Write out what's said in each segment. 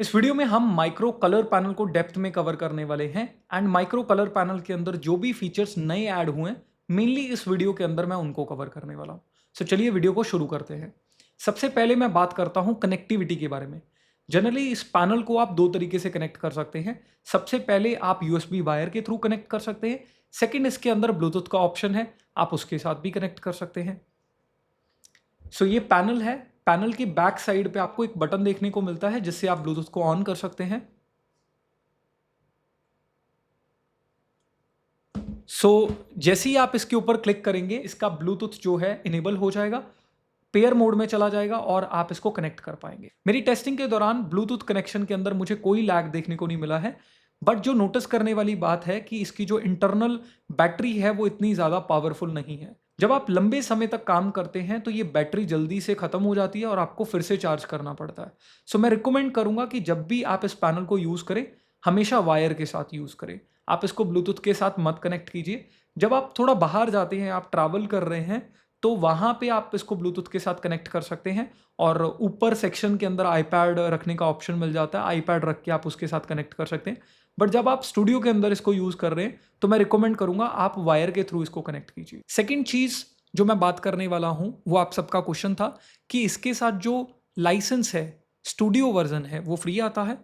इस वीडियो में हम माइक्रो कलर पैनल को डेप्थ में कवर करने वाले हैं एंड माइक्रो कलर पैनल के अंदर जो भी फीचर्स नए ऐड हुए हैं मेनली इस वीडियो के अंदर मैं उनको कवर करने वाला हूं। सो चलिए वीडियो को शुरू करते हैं। सबसे पहले मैं बात करता हूं कनेक्टिविटी के बारे में। जनरली इस पैनल को आप दो तरीके से कनेक्ट कर सकते हैं। सबसे पहले आप यूएसबी वायर के थ्रू कनेक्ट कर सकते हैं। सेकेंड, इसके अंदर ब्लूटूथ का ऑप्शन है, आप उसके साथ भी कनेक्ट कर सकते हैं। सो ये पैनल है। पैनल की बैक साइड पे आपको एक बटन देखने को मिलता है जिससे आप ब्लूटूथ को ऑन कर सकते हैं। जैसे ही आप इसके ऊपर क्लिक करेंगे इसका ब्लूटूथ जो है इनेबल हो जाएगा, पेयर मोड में चला जाएगा और आप इसको कनेक्ट कर पाएंगे। मेरी टेस्टिंग के दौरान ब्लूटूथ कनेक्शन के अंदर मुझे कोई लैग देखने को नहीं मिला है, बट जो नोटिस करने वाली बात है कि इसकी जो इंटरनल बैटरी है वो इतनी ज़्यादा पावरफुल नहीं है। जब आप लंबे समय तक काम करते हैं तो ये बैटरी जल्दी से ख़त्म हो जाती है और आपको फिर से चार्ज करना पड़ता है। सो मैं रिकमेंड करूँगा कि जब भी आप इस पैनल को यूज़ करें हमेशा वायर के साथ यूज़ करें। आप इसको ब्लूटूथ के साथ मत कनेक्ट कीजिए। जब आप थोड़ा बाहर जाते हैं, आप ट्रैवल कर रहे हैं, तो वहाँ पे आप इसको ब्लूटूथ के साथ कनेक्ट कर सकते हैं और ऊपर सेक्शन के अंदर आईपैड रखने का ऑप्शन मिल जाता है। आईपैड रख के आप उसके साथ कनेक्ट कर सकते हैं। बट जब आप स्टूडियो के अंदर इसको यूज़ कर रहे हैं तो मैं रिकमेंड करूँगा आप वायर के थ्रू इसको कनेक्ट कीजिए। सेकेंड चीज़ जो मैं बात करने वाला हूँ वो आप सबका क्वेश्चन था कि इसके साथ जो लाइसेंस है, स्टूडियो वर्जन है, वो फ्री आता है।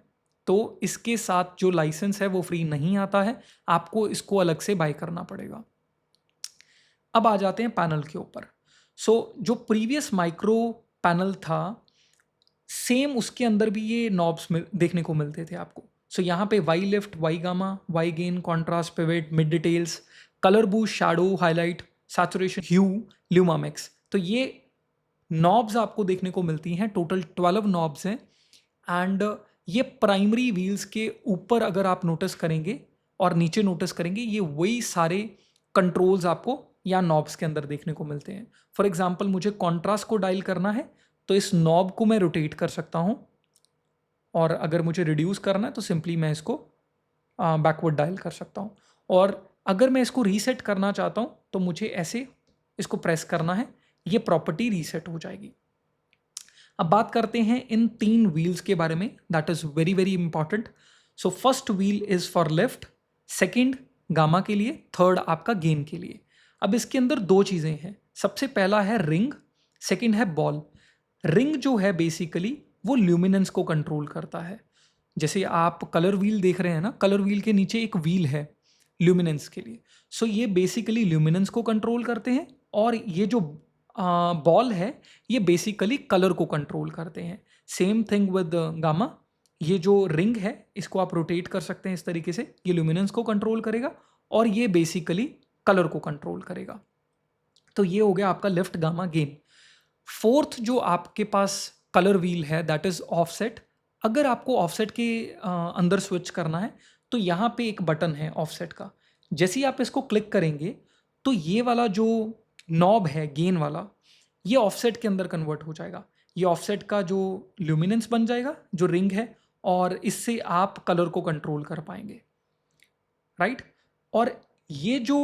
तो इसके साथ जो लाइसेंस है वो फ्री नहीं आता है, आपको इसको अलग से बाय करना पड़ेगा। अब आ जाते हैं पैनल के ऊपर। जो प्रीवियस माइक्रो पैनल था सेम उसके अंदर भी ये नॉब्स देखने को मिलते थे आपको। यहाँ पे Y left, Y gamma, Y gain, contrast, pivot, mid details, colour boost, shadow, highlight, saturation, hue, luma mix, तो ये नॉब्स आपको देखने को मिलती हैं। टोटल 12 नॉब्स हैं एंड ये प्राइमरी व्हील्स के ऊपर अगर आप नोटिस करेंगे और नीचे नोटिस करेंगे ये वही सारे कंट्रोल्स आपको या नॉब्स के अंदर देखने को मिलते हैं। फॉर एग्जांपल मुझे कॉन्ट्रास्ट को डायल करना है तो इस नॉब को मैं रोटेट कर सकता हूं और अगर मुझे रिड्यूस करना है तो सिंपली मैं इसको बैकवर्ड डायल कर सकता हूं। और अगर मैं इसको रीसेट करना चाहता हूं तो मुझे ऐसे इसको प्रेस करना है, ये प्रॉपर्टी रीसेट हो जाएगी। अब बात करते हैं इन तीन व्हील्स के बारे में, that is very very important. First wheel is for left, second gamma के लिए, थर्ड आपका गेन के लिए। अब इसके अंदर दो चीज़ें हैं। सबसे पहला है रिंग, सेकेंड है बॉल। रिंग जो है बेसिकली वो ल्यूमिनेंस को कंट्रोल करता है। जैसे आप कलर व्हील देख रहे हैं ना, कलर व्हील के नीचे एक व्हील है ल्यूमिनेंस के लिए। ये बेसिकली ल्यूमिनेंस को कंट्रोल करते हैं और ये जो बॉल है ये बेसिकली कलर को कंट्रोल करते हैं। Same thing with gamma. ये जो रिंग है इसको आप रोटेट कर सकते हैं इस तरीके से, ये ल्यूमिनेंस को कंट्रोल करेगा और ये बेसिकली कलर को कंट्रोल करेगा। तो ये हो गया आपका लेफ्ट गामा गेन। फोर्थ जो आपके पास कलर व्हील है दैट इज ऑफसेट। अगर आपको ऑफसेट के अंदर स्विच करना है तो यहाँ पे एक बटन है ऑफसेट का। जैसे ही आप इसको क्लिक करेंगे तो ये वाला जो नॉब है गेन वाला, ये ऑफसेट के अंदर कन्वर्ट हो जाएगा। ये ऑफसेट का जो ल्यूमिनेंस बन जाएगा जो रिंग है और इससे आप कलर को कंट्रोल कर पाएंगे, राइट। और ये जो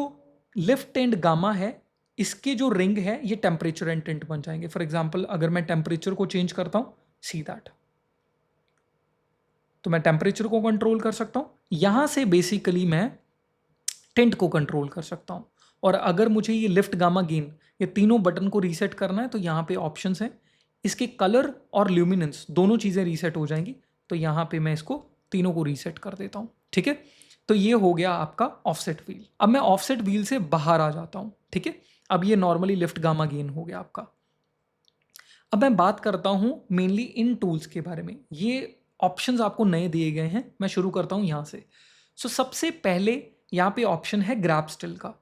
लेफ्ट एंड गामा है इसके जो रिंग है ये टेम्परेचर एंड टिंट बन जाएंगे। फॉर एग्जांपल अगर मैं टेम्परेचर को चेंज करता हूं, सी दैट, तो मैं टेम्परेचर को कंट्रोल कर सकता हूं। यहां से बेसिकली मैं टिंट को कंट्रोल कर सकता हूं। और अगर मुझे ये लिफ्ट गामा गेन ये तीनों बटन को रीसेट करना है तो यहाँ पे ऑप्शंस हैं। इसके कलर और ल्यूमिनेंस दोनों चीज़ें रीसेट हो जाएंगी। तो यहाँ पे मैं इसको तीनों को रीसेट कर देता हूँ, ठीक है। तो ये हो गया आपका ऑफसेट व्हील। अब मैं ऑफसेट व्हील से बाहर आ जाता हूँ, ठीक है। अब ये नॉर्मली लिफ्ट गामा गेन हो गया आपका। अब मैं बात करता हूँ मेनली इन टूल्स के बारे में। ये ऑप्शंस आपको नए दिए गए हैं, मैं शुरू करता हूँ यहाँ से। सबसे पहले यहाँ पे ऑप्शन है ग्रैब स्टिल का।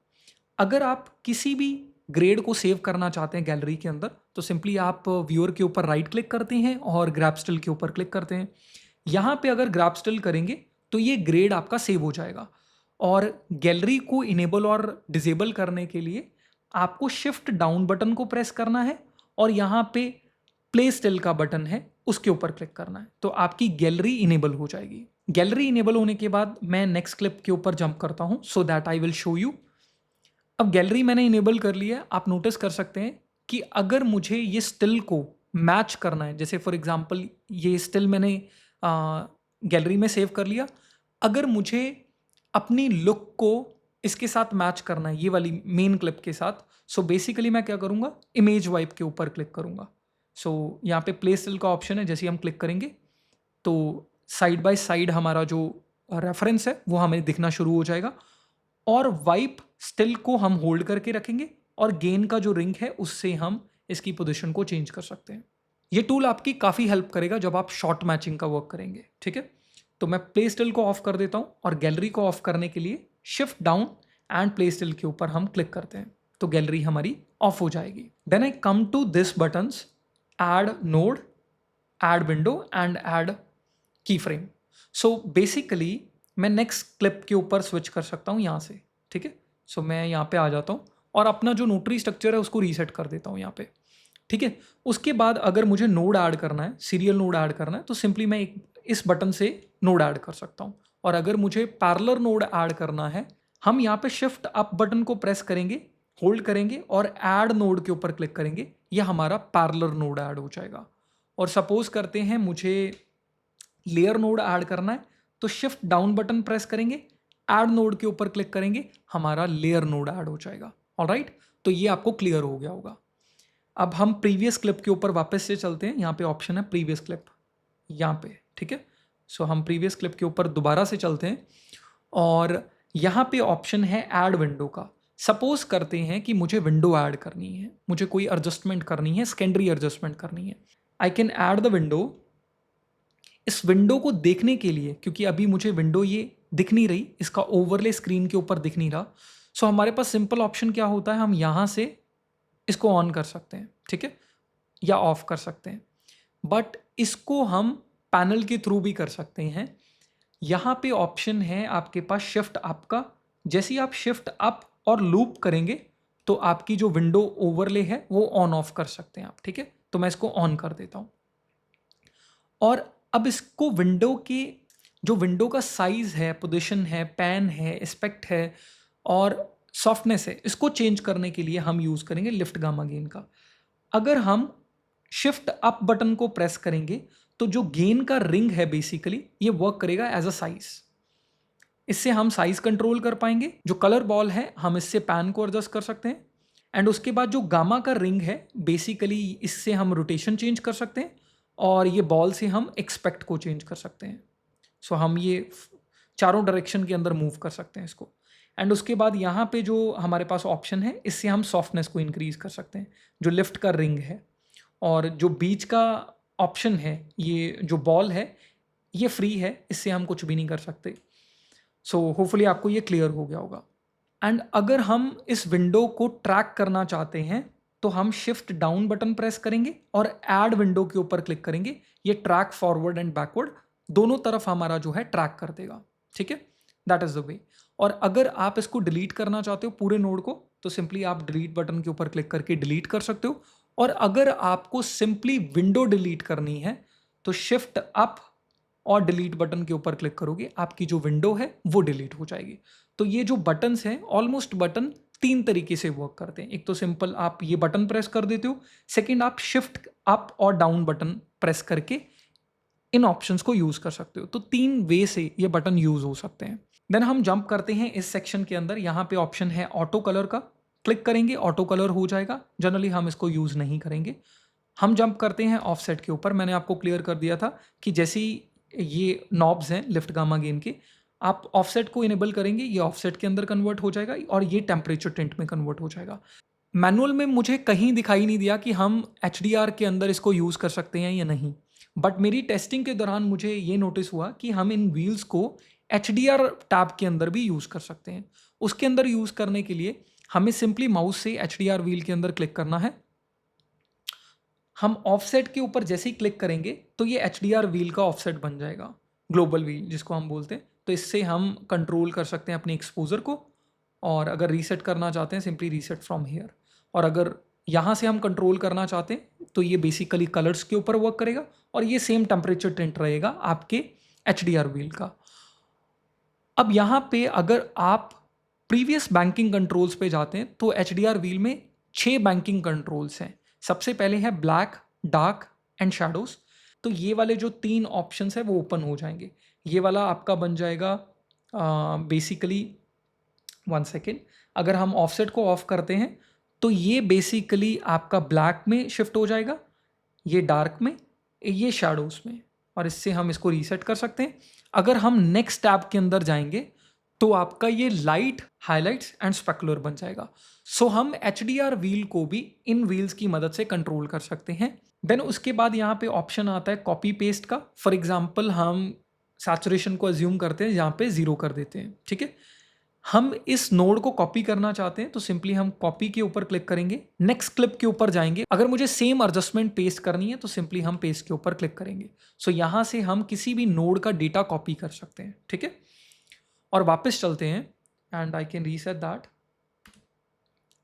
अगर आप किसी भी ग्रेड को सेव करना चाहते हैं गैलरी के अंदर तो सिंपली आप व्यूअर के ऊपर राइट क्लिक करते हैं और ग्रैब स्टिल के ऊपर क्लिक करते हैं। यहाँ पे अगर ग्रैब स्टिल करेंगे तो ये ग्रेड आपका सेव हो जाएगा। और गैलरी को इनेबल और डिसेबल करने के लिए आपको शिफ्ट डाउन बटन को प्रेस करना है और यहाँ पे प्ले स्टिल का बटन है उसके ऊपर क्लिक करना है, तो आपकी गैलरी इनेबल हो जाएगी। गैलरी इनेबल होने के बाद मैं नेक्स्ट क्लिप के ऊपर जंप करता हूँ so that I will show you. अब गैलरी मैंने इनेबल कर लिया है। आप नोटिस कर सकते हैं कि अगर मुझे ये स्टिल को मैच करना है, जैसे फॉर एग्जांपल ये स्टिल मैंने गैलरी में सेव कर लिया। अगर मुझे अपनी लुक को इसके साथ मैच करना है, ये वाली मेन क्लिप के साथ, सो बेसिकली मैं क्या करूँगा, इमेज वाइप के ऊपर क्लिक करूँगा। सो यहाँ पे प्ले स्टिल का ऑप्शन है, जैसे ही हम क्लिक करेंगे तो साइड बाय साइड हमारा जो रेफरेंस है वो हमें दिखना शुरू हो जाएगा, और वाइप स्टिल को हम होल्ड करके रखेंगे और गेन का जो रिंग है उससे हम इसकी पोजीशन को चेंज कर सकते हैं। ये टूल आपकी काफ़ी हेल्प करेगा जब आप शॉर्ट मैचिंग का वर्क करेंगे, ठीक है। तो मैं प्ले स्टिल को ऑफ कर देता हूँ और गैलरी को ऑफ करने के लिए shift down and play still के ऊपर हम क्लिक करते हैं तो गैलरी हमारी ऑफ हो जाएगी। Then I come to this buttons, add node, add window and add key frame. So basically मैं नेक्स्ट क्लिप के ऊपर स्विच कर सकता हूँ यहाँ से, ठीक है। सो मैं यहाँ पे आ जाता हूँ और अपना जो नोटरी स्ट्रक्चर है उसको रीसेट कर देता हूँ यहाँ पे, ठीक है। उसके बाद अगर मुझे नोड ऐड करना है, सीरियल नोड ऐड करना है, तो सिंपली मैं इस बटन से नोड ऐड कर सकता हूँ। और अगर मुझे पैरेलल नोड ऐड करना है, हम यहाँ पे शिफ्ट अप बटन को प्रेस करेंगे, होल्ड करेंगे और ऐड नोड के ऊपर क्लिक करेंगे, ये हमारा पैरेलल नोड ऐड हो जाएगा। और सपोज करते हैं मुझे लेयर नोड ऐड करना है, तो शिफ्ट डाउन बटन प्रेस करेंगे, ऐड नोड के ऊपर क्लिक करेंगे, हमारा लेयर नोड ऐड हो जाएगा। ऑलराइट, तो ये आपको क्लियर हो गया होगा। अब हम प्रीवियस क्लिप के ऊपर वापस से चलते हैं। यहाँ पे ऑप्शन है प्रीवियस क्लिप, यहाँ पे, ठीक है। सो हम प्रीवियस क्लिप के ऊपर दोबारा से चलते हैं और यहाँ पे ऑप्शन है ऐड विंडो का। सपोज करते हैं कि मुझे विंडो ऐड करनी है, मुझे कोई एडजस्टमेंट करनी है, सेकेंडरी एडजस्टमेंट करनी है। I can add the window. इस विंडो को देखने के लिए, क्योंकि अभी मुझे विंडो ये दिख नहीं रही, इसका ओवरले स्क्रीन के ऊपर दिख नहीं रहा, सो हमारे पास सिंपल ऑप्शन क्या होता है, हम यहाँ से इसको ऑन कर सकते हैं, ठीक है, या ऑफ कर सकते हैं। बट इसको हम पैनल के थ्रू भी कर सकते हैं। यहाँ पे ऑप्शन है आपके पास शिफ्ट अप का। जैसे ही आप शिफ्ट अप और लूप करेंगे तो आपकी जो विंडो ओवरले है वो ऑन ऑफ कर सकते हैं आप, ठीक है। तो मैं इसको ऑन कर देता हूँ और अब इसको जो विंडो का साइज है, पोजीशन है, पैन है, एस्पेक्ट है और सॉफ्टनेस है, इसको चेंज करने के लिए हम यूज़ करेंगे लिफ्ट गामा गेन का। अगर हम शिफ्ट अप बटन को प्रेस करेंगे तो जो गेन का रिंग है बेसिकली ये वर्क करेगा एज अ साइज। इससे हम साइज कंट्रोल कर पाएंगे। जो कलर बॉल है हम इससे पैन को एडजस्ट कर सकते हैं एंड उसके बाद जो गामा का रिंग है बेसिकली इससे हम रोटेशन चेंज कर सकते हैं और ये बॉल से हम एक्सपेक्ट को चेंज कर सकते हैं। सो हम ये चारों डायरेक्शन के अंदर मूव कर सकते हैं इसको। एंड उसके बाद यहाँ पे जो हमारे पास ऑप्शन है इससे हम सॉफ्टनेस को इंक्रीज कर सकते हैं, जो लिफ्ट का रिंग है। और जो बीच का ऑप्शन है, ये जो बॉल है ये फ्री है, इससे हम कुछ भी नहीं कर सकते। सो होपफुली आपको ये क्लियर हो गया होगा। एंड अगर हम इस विंडो को ट्रैक करना चाहते हैं तो हम शिफ्ट डाउन बटन प्रेस करेंगे और ऐड विंडो के ऊपर क्लिक करेंगे। ये ट्रैक फॉरवर्ड एंड बैकवर्ड दोनों तरफ हमारा जो है ट्रैक कर देगा, ठीक है। That is the way. और अगर आप इसको डिलीट करना चाहते हो पूरे नोड को तो सिंपली आप डिलीट बटन के ऊपर क्लिक करके डिलीट कर सकते हो। और अगर आपको सिंपली विंडो डिलीट करनी है तो शिफ्ट अप और डिलीट बटन के ऊपर क्लिक करोगे, आपकी जो विंडो है वो डिलीट हो जाएगी। तो ये जो बटन्स हैं, ऑलमोस्ट बटन तीन तरीके से वर्क करते हैं। एक तो सिंपल आप ये बटन प्रेस कर देते हो, सेकंड आप शिफ्ट अप और डाउन बटन प्रेस करके इन ऑप्शंस को यूज कर सकते हो। तो तीन वे से ये बटन यूज हो सकते हैं। देन हम जंप करते हैं इस सेक्शन के अंदर। यहाँ पे ऑप्शन है ऑटो कलर का, क्लिक करेंगे ऑटो कलर हो जाएगा। जनरली हम इसको यूज नहीं करेंगे। हम जंप करते हैं ऑफसेट के ऊपर। मैंने आपको क्लियर कर दिया था कि जैसे ही ये नॉब्स हैं लिफ्ट गामा गेन के, आप ऑफसेट को इनेबल करेंगे, ये ऑफसेट के अंदर कन्वर्ट हो जाएगा और ये टेम्परेचर टिंट में कन्वर्ट हो जाएगा। मैनुअल में मुझे कहीं दिखाई नहीं दिया कि हम HDR के अंदर इसको यूज़ कर सकते हैं या नहीं, बट मेरी टेस्टिंग के दौरान मुझे ये नोटिस हुआ कि हम इन व्हील्स को HDR टैब के अंदर भी यूज़ कर सकते हैं। उसके अंदर यूज़ करने के लिए हमें सिंपली माउस से HDR व्हील के अंदर क्लिक करना है। हम ऑफसेट के ऊपर जैसे ही क्लिक करेंगे तो ये HDR व्हील का ऑफसेट बन जाएगा, ग्लोबल व्हील जिसको हम बोलते हैं। तो इससे हम कंट्रोल कर सकते हैं अपने एक्सपोजर को, और अगर रीसेट करना चाहते हैं सिंपली रीसेट फ्रॉम हियर। और अगर यहाँ से हम कंट्रोल करना चाहते हैं तो ये बेसिकली कलर्स के ऊपर वर्क करेगा और ये सेम टेम्परेचर टिंट रहेगा आपके HDR व्हील का। अब यहाँ पे अगर आप प्रीवियस बैंकिंग कंट्रोल्स पे जाते हैं तो HDR व्हील में 6 बैंकिंग कंट्रोल्स हैं। सबसे पहले है ब्लैक, डार्क एंड शैडोज। तो ये वाले जो 3 ऑप्शंस है वो ओपन हो जाएंगे। ये वाला आपका बन जाएगा बेसिकली 1 सेकेंड, अगर हम ऑफसेट को ऑफ करते हैं तो ये बेसिकली आपका ब्लैक में शिफ्ट हो जाएगा, ये डार्क में, ये शैडोज में, और इससे हम इसको रीसेट कर सकते हैं। अगर हम नेक्स्ट टैब के अंदर जाएंगे तो आपका ये लाइट, हाइलाइट्स एंड स्पेकुलर बन जाएगा। सो हम HDR व्हील को भी इन व्हील्स की मदद से कंट्रोल कर सकते हैं। देन उसके बाद यहाँ पे ऑप्शन आता है कॉपी पेस्ट का। फॉर एग्जाम्पल हम सैचुरेशन को अज्यूम करते हैं, यहाँ पे 0 कर देते हैं, ठीक है। हम इस नोड को कॉपी करना चाहते हैं तो सिंपली हम कॉपी के ऊपर क्लिक करेंगे, नेक्स्ट क्लिप के ऊपर जाएंगे। अगर मुझे सेम एडजस्टमेंट पेस्ट करनी है तो सिंपली हम पेस्ट के ऊपर क्लिक करेंगे। सो यहाँ से हम किसी भी नोड का डेटा कॉपी कर सकते हैं, ठीक है। और वापस चलते हैं and I can reset that,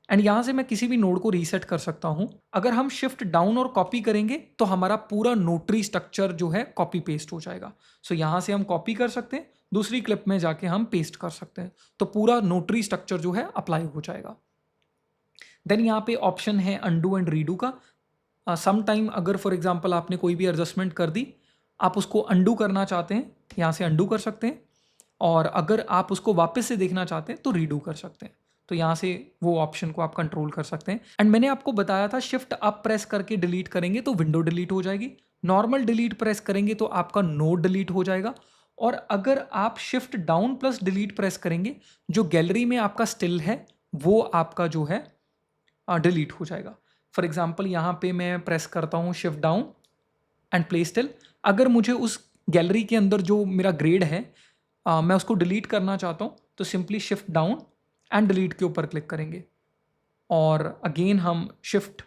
and यहाँ से मैं किसी भी नोड को रीसेट कर सकता हूँ। अगर हम शिफ्ट डाउन और कॉपी करेंगे तो हमारा पूरा नोटरी स्ट्रक्चर जो है कॉपी पेस्ट हो जाएगा। सो यहाँ से हम कॉपी कर सकते हैं, दूसरी क्लिप में जाके हम पेस्ट कर सकते हैं, तो पूरा नोटरी स्ट्रक्चर जो है अप्लाई हो जाएगा। देन यहाँ पे ऑप्शन है अंडू एंड रीडू का। सम टाइम अगर फॉर एग्जांपल आपने कोई भी एडजस्टमेंट कर दी, आप उसको अंडू करना चाहते हैं, यहाँ से अंडू कर सकते हैं, और अगर आप उसको वापस से देखना चाहते हैं तो रीडू कर सकते हैं। तो यहाँ से वो ऑप्शन को आप कंट्रोल कर सकते हैं। एंड मैंने आपको बताया था शिफ्ट अप प्रेस करके डिलीट करेंगे तो विंडो डिलीट हो जाएगी, नॉर्मल डिलीट प्रेस करेंगे तो आपका नोड डिलीट हो जाएगा, और अगर आप shift down plus delete press करेंगे जो गैलरी में आपका स्टिल है वो आपका जो है डिलीट हो जाएगा। फॉर एग्जाम्पल यहाँ पे मैं प्रेस करता हूँ shift down and play still. अगर मुझे उस गैलरी के अंदर जो मेरा ग्रेड है मैं उसको डिलीट करना चाहता हूँ तो simply shift down and delete के ऊपर क्लिक करेंगे, और अगेन हम शिफ्ट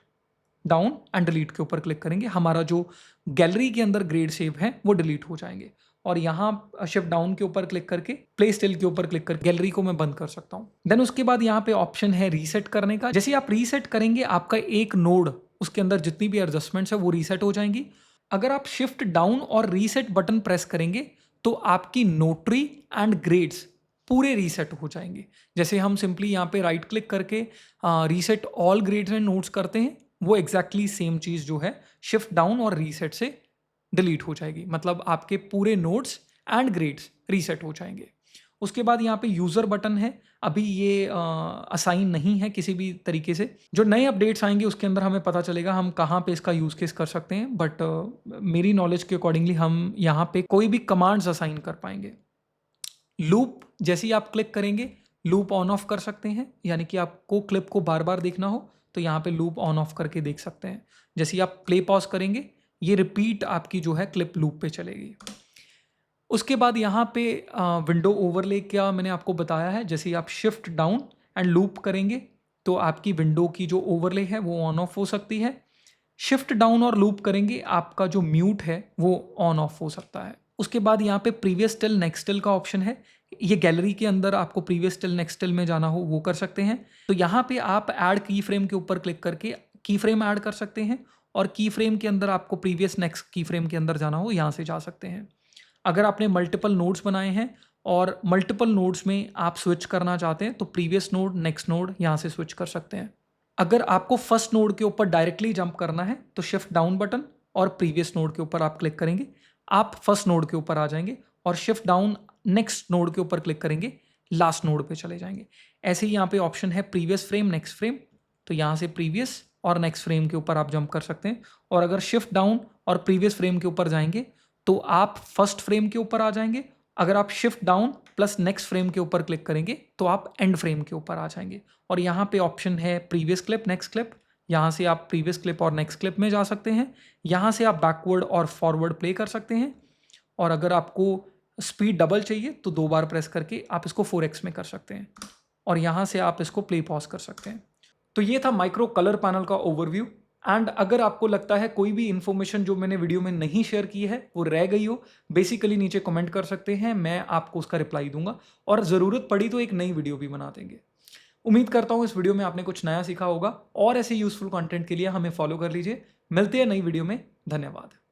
डाउन एंड डिलीट के ऊपर क्लिक करेंगे, हमारा जो गैलरी के अंदर ग्रेड सेव है वो डिलीट हो जाएंगे। और यहाँ शिफ्ट डाउन के ऊपर क्लिक करके प्ले स्टिल के ऊपर क्लिक करके गैलरी को मैं बंद कर सकता हूँ। देन उसके बाद यहाँ पे ऑप्शन है रीसेट करने का। जैसे आप रीसेट करेंगे आपका एक नोड, उसके अंदर जितनी भी एडजस्टमेंट्स है वो रीसेट हो जाएंगी। अगर आप शिफ्ट डाउन और रीसेट बटन प्रेस करेंगे तो आपकी नोटरी एंड ग्रेड्स पूरे रीसेट हो जाएंगे। जैसे हम सिंपली यहाँ पे राइट क्लिक करके reset all grades and notes करते हैं, वो एग्जैक्टली सेम चीज़ जो है शिफ्ट डाउन और रीसेट से डिलीट हो जाएगी, मतलब आपके पूरे नोट्स एंड ग्रेड्स रीसेट हो जाएंगे। उसके बाद यहाँ पे यूज़र बटन है, अभी ये असाइन नहीं है किसी भी तरीके से। जो नए अपडेट्स आएंगे उसके अंदर हमें पता चलेगा हम कहाँ पे इसका यूज़ केस कर सकते हैं, बट मेरी नॉलेज के अकॉर्डिंगली हम यहाँ पे कोई भी कमांड्स असाइन कर पाएंगे। लूप जैसे ही आप क्लिक करेंगे लूप ऑन ऑफ कर सकते हैं, यानी कि आपको क्लिप को बार बार देखना हो तो यहाँ पे लूप ऑन ऑफ करके देख सकते हैं। जैसे ही आप प्ले पॉज करेंगे ये रिपीट आपकी जो है क्लिप लूप पे चलेगी। उसके बाद यहाँ पे विंडो ओवरले क्या मैंने आपको बताया है, जैसे ही आप शिफ्ट डाउन एंड लूप करेंगे तो आपकी विंडो की जो ओवरले है वो ऑन ऑफ हो सकती है। शिफ्ट डाउन और लूप करेंगे आपका जो म्यूट है वो ऑन ऑफ हो सकता है। उसके बाद यहाँ पे प्रीवियस टिल नेक्स्ट टिल का ऑप्शन है, ये गैलरी के अंदर आपको प्रीवियस टिल नेक्स्ट टिल में जाना हो वो कर सकते हैं। तो यहाँ पे आप ऐड की फ्रेम के ऊपर क्लिक करके की फ्रेम ऐड कर सकते हैं, और की फ्रेम के अंदर आपको प्रीवियस नेक्स्ट की फ्रेम के अंदर जाना हो यहाँ से जा सकते हैं। अगर आपने मल्टीपल नोड्स बनाए हैं और मल्टीपल नोड्स में आप स्विच करना चाहते हैं तो प्रीवियस नोड नेक्स्ट नोड यहाँ से स्विच कर सकते हैं। अगर आपको फर्स्ट नोड के ऊपर डायरेक्टली जंप करना है तो शिफ्ट डाउन बटन और प्रीवियस नोड के ऊपर आप क्लिक करेंगे, आप फर्स्ट नोड के ऊपर आ जाएंगे, और शिफ्ट डाउन नेक्स्ट नोड के ऊपर क्लिक करेंगे, लास्ट नोड पे चले जाएंगे। ऐसे ही यहाँ पे ऑप्शन है प्रीवियस फ्रेम नेक्स्ट फ्रेम, तो यहाँ से प्रीवियस और नेक्स्ट फ्रेम के ऊपर आप जंप कर सकते हैं। और अगर शिफ्ट डाउन और प्रीवियस फ्रेम के ऊपर जाएंगे तो आप फर्स्ट फ्रेम के ऊपर आ जाएंगे। अगर आप shift down plus next frame के ऊपर क्लिक करेंगे तो आप एंड फ्रेम के ऊपर आ जाएंगे। और यहाँ पे ऑप्शन है प्रीवियस क्लिप नेक्स्ट क्लिप, यहाँ से आप प्रीवियस क्लिप और नेक्स्ट क्लिप में जा सकते हैं। यहाँ से आप बैकवर्ड और फॉरवर्ड प्ले कर सकते हैं, और अगर आपको स्पीड डबल चाहिए तो 2 बार प्रेस करके आप इसको 4x में कर सकते हैं, और यहाँ से आप इसको प्ले पॉज कर सकते हैं। तो ये था माइक्रो कलर पैनल का ओवरव्यू। एंड अगर आपको लगता है कोई भी इन्फॉर्मेशन जो मैंने वीडियो में नहीं शेयर की है वो रह गई हो, बेसिकली नीचे कमेंट कर सकते हैं, मैं आपको उसका रिप्लाई दूंगा, और ज़रूरत पड़ी तो एक नई वीडियो भी बना देंगे। उम्मीद करता हूँ इस वीडियो में आपने कुछ नया सीखा होगा, और ऐसे यूजफुल कंटेंट के लिए हमें फॉलो कर लीजिए। मिलते हैं नई वीडियो में, धन्यवाद।